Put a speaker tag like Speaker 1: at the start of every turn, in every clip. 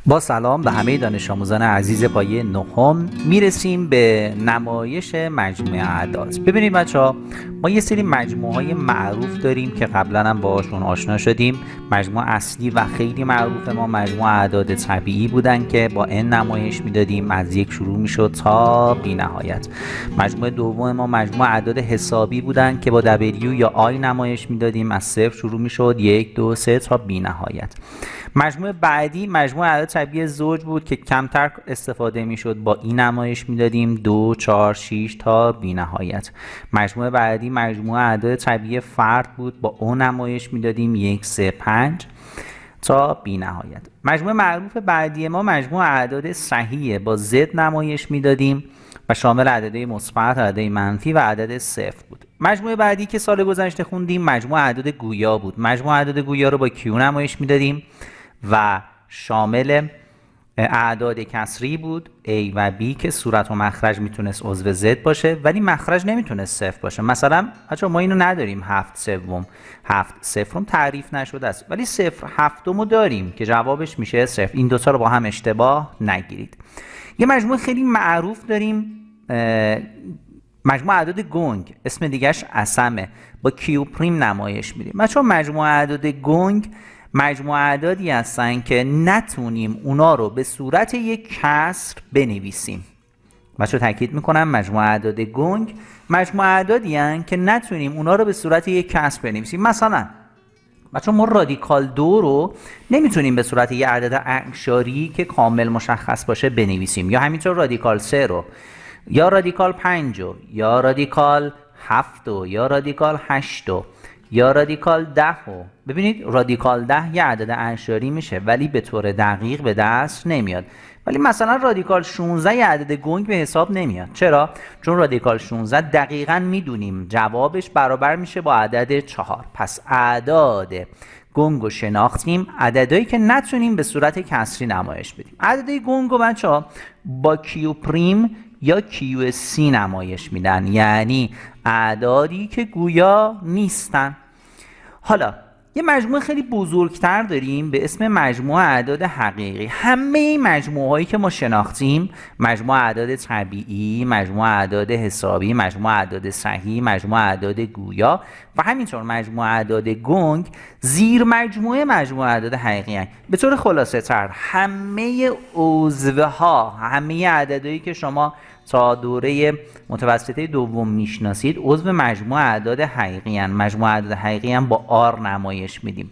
Speaker 1: با سلام به همه دانش آموزان عزیز پایه نهم میرسیم به نمایش مجموعه اعداد. ببینید بچه‌ها، ما یه سری مجموعه های معروف داریم که قبلا هم باهاشون آشنا شدیم. مجموعه اصلی و خیلی معروف ما مجموعه اعداد طبیعی بودن که با n نمایش میدادیم، از یک شروع میشد تا بی نهایت. مجموعه دوم ما مجموعه اعداد حسابی بودن که با w یا i نمایش میدادیم، از صفر شروع میشد 1 2 3 تا بی نهایت. مجموعه بعدی مجموعه اعداد طبیعی زوج بود که کمتر استفاده میشد، با این نمایش میدادیم 2 4 6 تا بی نهایت. مجموعه بعدی مجموعه اعداد طبیعی فرد بود، با اون نمایش میدادیم 1 3 5 تا بی نهایت. مجموعه معروف بعدی ما مجموعه اعداد صحیحه، با z نمایش میدادیم و شامل عددهای مثبت، عددهای منفی و عدد صفر بود. مجموعه بعدی که سال گذشته خوندیم مجموعه اعداد گویا بود. مجموعه اعداد گویا رو با q نمایش میدادیم و شامل اعداد کسری بود a و b که صورت و مخرج میتونست عضو z باشه ولی مخرج نمیتونست صفر باشه. مثلا بچه‌ها ما اینو نداریم 7 سوم 7 صفرم تعریف نشده است، ولی 0 هفتم رو داریم که جوابش میشه صفر. این دوتا رو با هم اشتباه نگیرید. یه مجموعه خیلی معروف داریم، مجموعه اعداد گنگ، اسم دیگهش عصمه، با q پریم نمایش میدیم. بچه‌ها مجموعه اعداد گنگ مجموعه اعدادی هستن که نتونیم اونا رو به صورت یک کسر بنویسیم. بچه‌ها تاکید میکنم مجموعه اعداد گنگ مجموعه اعدادی هستن که نتونیم اونا رو به صورت یک کسر بنویسیم. مثلا بچه‌ها ما رادیکال 2 رو نمیتونیم به صورت یک عدد اعشاری که کامل مشخص باشه بنویسیم، یا همینطور رادیکال 3 رو، یا رادیکال 5 رو، یا رادیکال 7 رو، یا رادیکال 8 رو، یا رادیکال 10 رو. ببینید رادیکال 10 یه عدد اعشاری میشه ولی به طور دقیق به دست نمیاد. ولی مثلا رادیکال 16 یه عدد گنگ به حساب نمیاد. چرا؟ چون رادیکال 16 دقیقاً میدونیم جوابش برابر میشه با عدد 4. پس اعداد گنگ رو شناختیم، عددهایی که نتونیم به صورت کسری نمایش بدیم. عددهای گنگ رو بچه‌ها با کیو پریم یا QC نمایش میدن، یعنی اعدادی که گویا نیستن. حالا یه مجموعه خیلی بزرگتر داریم به اسم مجموعه اعداد حقیقی. همه این مجموعه هایی که ما شناختیم، مجموعه اعداد طبیعی، مجموعه اعداد حسابی، مجموعه اعداد صحیح، مجموعه اعداد گویا و همینطور مجموعه اعداد گنگ زیر مجموعه اعداد حقیقی هستند. به طور خلاصه تر همه عضوه ها، همه عددهایی که شما تا دوره متوسطه دوم میشناسید عضو مجموعه اعداد حقیقی هستند. مجموعه اعداد حقیقی هم با آر نمایش میدیم.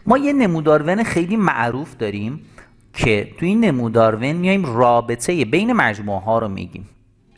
Speaker 1: ما یه نمودار ون خیلی معروف داریم که تو این نمودار ون میایم رابطه بین مجموعه ها رو میگیم.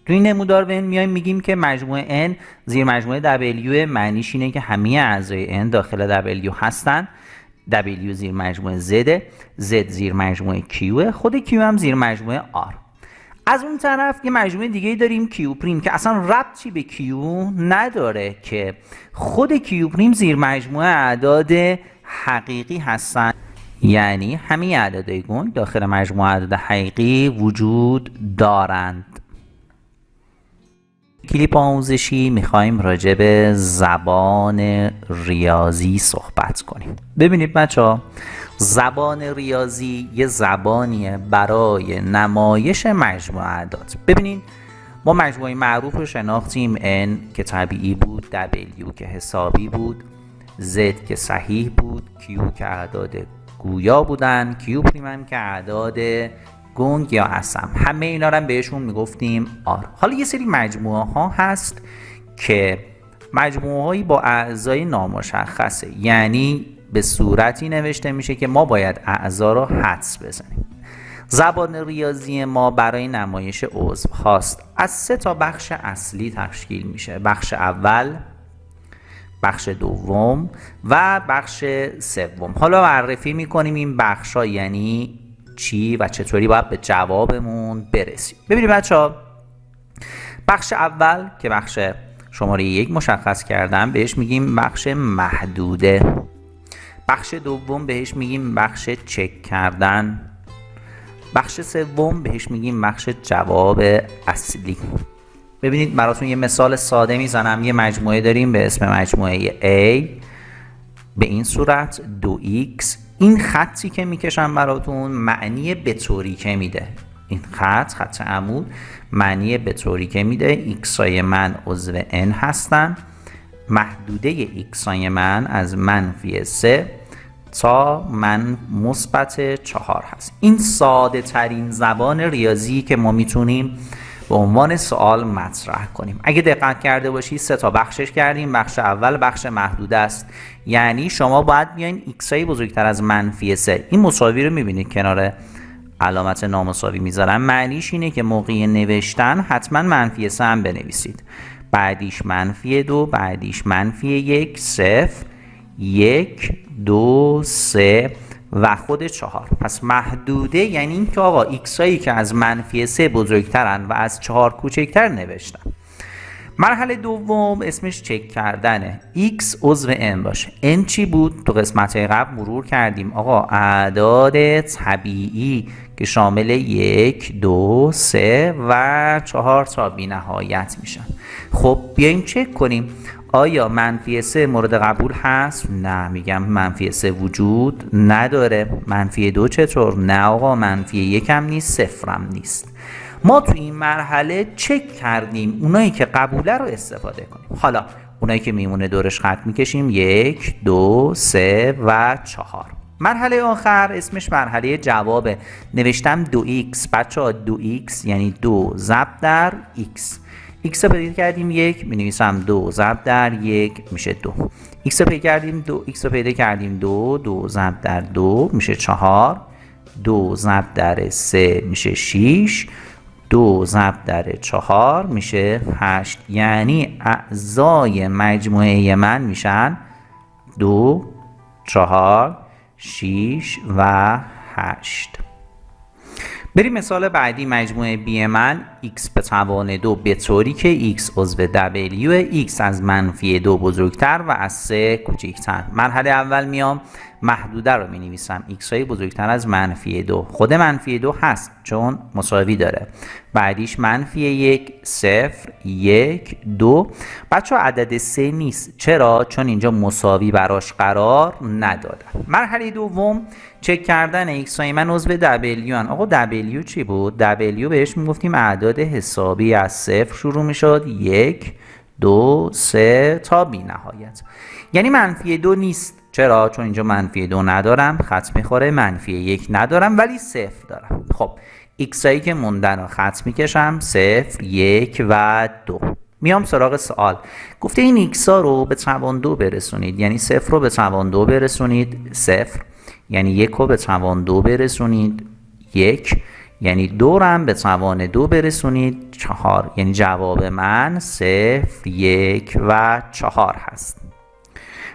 Speaker 1: تو این نمودار ون میایم میگیم که مجموعه n زیر مجموعه w معنیش اینه که همه اعضای n داخل w هستن. w زیر مجموعه z، z زیر مجموعه q، خود q هم زیر مجموعه r. از اون طرف یه مجموعه دیگه داریم کیو پریم که اصلا ربطی به کیو نداره، که خود کیو پریم زیر مجموعه اعداد حقیقی هستن، یعنی همه اعدادهای گنگ داخل مجموعه اعداد حقیقی وجود دارند. کلیپ آموزشی میخوایم راجع به زبان ریاضی صحبت کنیم. ببینید بچه‌ها، زبان ریاضی یه زبانیه برای نمایش مجموعه اعداد. ببینید ما مجموعه معروف رو شناختیم، n که طبیعی بود، w که حسابی بود، z که صحیح بود، q که اعداد گویا بودن، q پریم هم که اعداد گنگ یا عصم. همه اینا رو هم بهشون میگفتیم r. حالا یه سری مجموعه ها هست که مجموعه هایی با اعضای نامشخصه، یعنی به صورتی نوشته میشه که ما باید اعضا رو حدس بزنیم. زبان ریاضی ما برای نمایش عضو هاست از 3 تا بخش اصلی تشکیل میشه: بخش اول، بخش دوم و بخش سوم. حالا معرفی میکنیم این بخش ها یعنی چی و چطوری باید به جوابمون برسیم. ببینید بچه ها، بخش اول که بخش شماره 1 مشخص کردم بهش میگیم بخش محدوده. بخش دوم بهش میگیم بخش چک کردن. بخش سوم بهش میگیم بخش جواب اصلی. ببینید براتون یه مثال ساده میزنم. یه مجموعه داریم به اسم مجموعه A به این صورت 2x. این خطی که میکشم براتون معنی به طوری که میده. این خط عمود معنی به طوری که میده x های من عضو n هستن. محدوده x های من از -3 تا -4 هست. این ساده ترین زبان ریاضی که ما میتونیم به عنوان سوال مطرح کنیم. اگه دقت کرده باشید 3 تا بخشش کردیم. بخش اول بخش محدوده است، یعنی شما باید بیاین x های بزرگتر از -3. این مساوی رو میبینید کنار علامت نامساوی میذارم، معنیش اینه که موقع نوشتن حتما -3 هم بنویسید. بعدیش -2، بعدیش -1، 0، 1، 2، 3 و خود 4. پس محدوده یعنی این که آقا x هایی که از -3 بزرگترن و از 4 کوچکتر نوشتم. مرحله دوم اسمش چک کردنه. x عضو n باشه. n چی بود؟ تو قسمت قبل مرور کردیم آقا اعداد طبیعی که شامل 1، 2، 3 و 4 تا بی نهایت میشن. خب بیایم چک کنیم آیا -3 مورد قبول هست؟ نه. میگم -3 وجود نداره. -2 چطور؟ نه آقا -1 هم نیست، 0 هم نیست. ما تو این مرحله چک کردیم اونایی که قبوله رو استفاده کنیم. حالا اونایی که میمونه دورش خط میکشیم 1، 2، 3 و 4. مرحله آخر اسمش مرحله جوابه. نوشتم 2x. بچه‌ها 2x یعنی 2 ضرب در x. x رو پیدا کردیم 1، می‌نویسم 2 ضرب در 1 میشه 2. x رو پیدا کردیم 2، 2 ضرب در 2 میشه 4، 2 ضرب در 3 میشه 6، 2 ضرب در 4 میشه 8. یعنی اعضای مجموعه من میشن 2، 4، 6 و 8. بریم مثال بعدی. مجموعه B من x به توان 2 به طوری که x عضو w، x از -2 بزرگتر و از 3 کوچکتر. مرحله اول میام محدوده رو می نویسم. x های بزرگتر از -2. خود -2 هست چون مساوی داره. بعدیش -1، 0، 1، 2. بچه عدد 3 نیست. چرا؟ چون اینجا مساوی براش قرار ندادم. مرحله دوم چک کردن x های من عضو w هن. آقا w چی بود؟ w بهش میگفتیم اعداد حسابی از 0 شروع میشد 1، 2، 3 تا بی نهایت. یعنی -2 نیست. چرا؟ چون اینجا -2 ندارم، خط میخوره. -1 ندارم ولی 0 دارم. خب x هایی که موندن رو خط میکشم 0، 1 و 2. میام سراغ سوال. گفته این x ها رو به توان 2 برسونید. یعنی 0 رو به توان 2 برسونید 0، یعنی 1 رو به توان 2 برسونید 1، یعنی 2 رو هم به توان 2 برسونید 4. یعنی جواب من 0، 1 و 4 هست.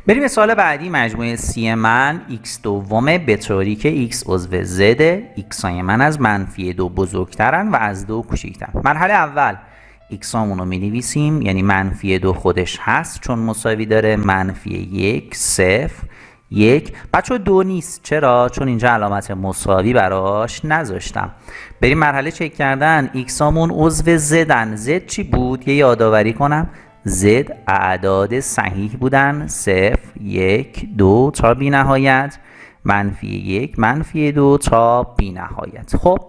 Speaker 1: بریم مثال بعدی. مجموعه C من x دومه به طوری که x عضو z، x های من از -2 بزرگترن و از 2 کوچکترن. مرحله اول x هامون رو می نویسیم، یعنی -2 خودش هست چون مساوی داره. -1، 0، 1. بچه 2 نیست. چرا؟ چون اینجا علامت مساوی براش نذاشتم. بریم مرحله چک کردن. x هامون عضو زدن. z چی بود؟ یه یادآوری کنم. z اعداد صحیح بودن 0، 1، 2 تا بی نهایت، -1، -2 تا بی نهایت. خب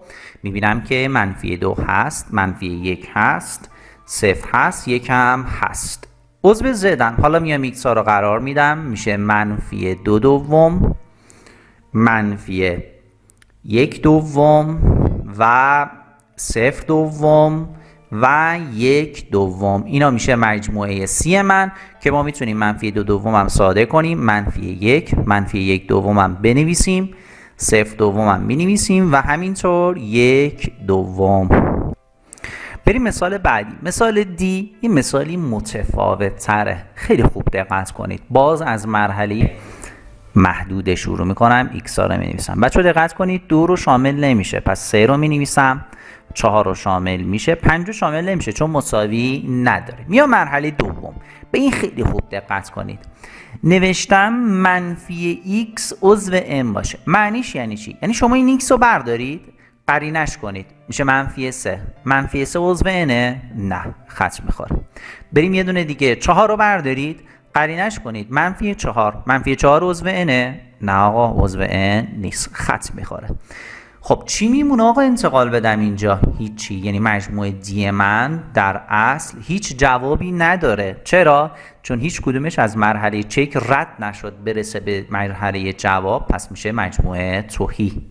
Speaker 1: میبینم که -2 هست، -1 هست، 0 هست، 1 هم هست. عضو زدن. حالا میام x ها رو قرار میدم. میشه -2 دوم، -1 دوم و 0 دوم و 1 دوم. اینا میشه مجموعه C من که ما میتونیم -2 دوم هم ساده کنیم. -1 دوم هم بنویسیم، 0 دوم هم بنویسیم و همینطور 1 دوم. بریم مثال بعدی. مثال D این مثالی متفاوت تره. خیلی خوب دقت کنید. باز از مرحله محدوده شروع میکنم. x ها رو می نویسم. بچه دقت کنید 2 رو شامل نمیشه، پس 3 رو می نویسم، 4 رو شامل میشه، 5 رو شامل نمیشه چون مساوی نداره. میام مرحله دوم، به این خیلی خوب دقت کنید. نوشتم منفی x عضو n باشه. معنیش یعنی چی؟ یعنی شما این x رو بردارید قرینش کنید میشه منفی 3. منفی 3 عضو n؟ نه، خط میخوره. بریم یه دونه دیگه، 4 رو بردارید قرینش کنید منفی 4. منفی 4 عضو n؟ نه آقا، عضو n نیست، خط میخوره. خب چی میمونه آقا انتقال بدم اینجا؟ هیچی. یعنی مجموع دی من در اصل هیچ جوابی نداره. چرا؟ چون هیچ کدومش از مرحله چک رد نشد برسه به مرحله جواب، پس میشه مجموعه تهی.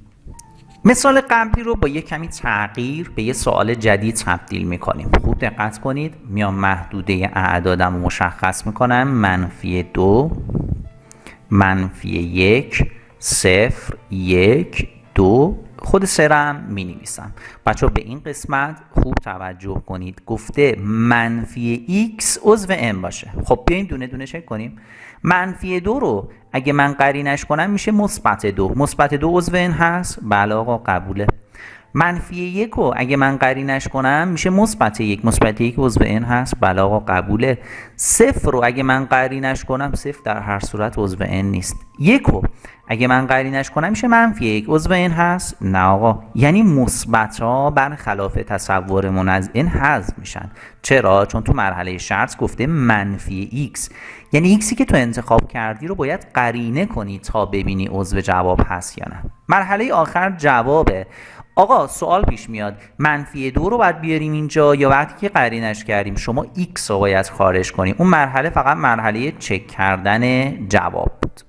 Speaker 1: مثال قبلی رو با یه کمی تغییر به یه سوال جدید تبدیل میکنیم. خوب دقت کنید. میام محدوده اعدادم رو مشخص میکنم. منفی 2 منفی 1 0 1 2 خود سرم می نویسم. بچه به این قسمت خوب توجه کنید. گفته منفی x عضو n باشه. خب بیایم دونه دونه چک کنیم. منفی 2 رو اگه من قرینش کنم میشه مثبت 2. مثبت 2 عضو n هست؟ بله آقا، قبوله. منفی 1 رو اگه من قرینش کنم میشه مثبت 1. مثبت 1 عضو n هست؟ بله آقا، قبوله. 0 رو اگه من قرینش کنم، 0 در هر صورت عضو n نیست. 1 رو اگه من قرینش کنم میشه منفی 1. عضو n هست؟ نه آقا. یعنی مثبت ها برخلاف تصورمون از n حذف میشن. چرا؟ چون تو مرحله شرط گفته منفی x. یعنی xی که تو انتخاب کردی رو باید قرینه کنی تا ببینی عضو جواب هست یا نه. مرحله آخر جوابه. آقا سوال پیش میاد، منفی 2 رو باید بیاریم اینجا یا وقتی که قرینش کردیم شما x رو باید خارج کنیم؟ اون مرحله فقط مرحله چک کردن جواب بود.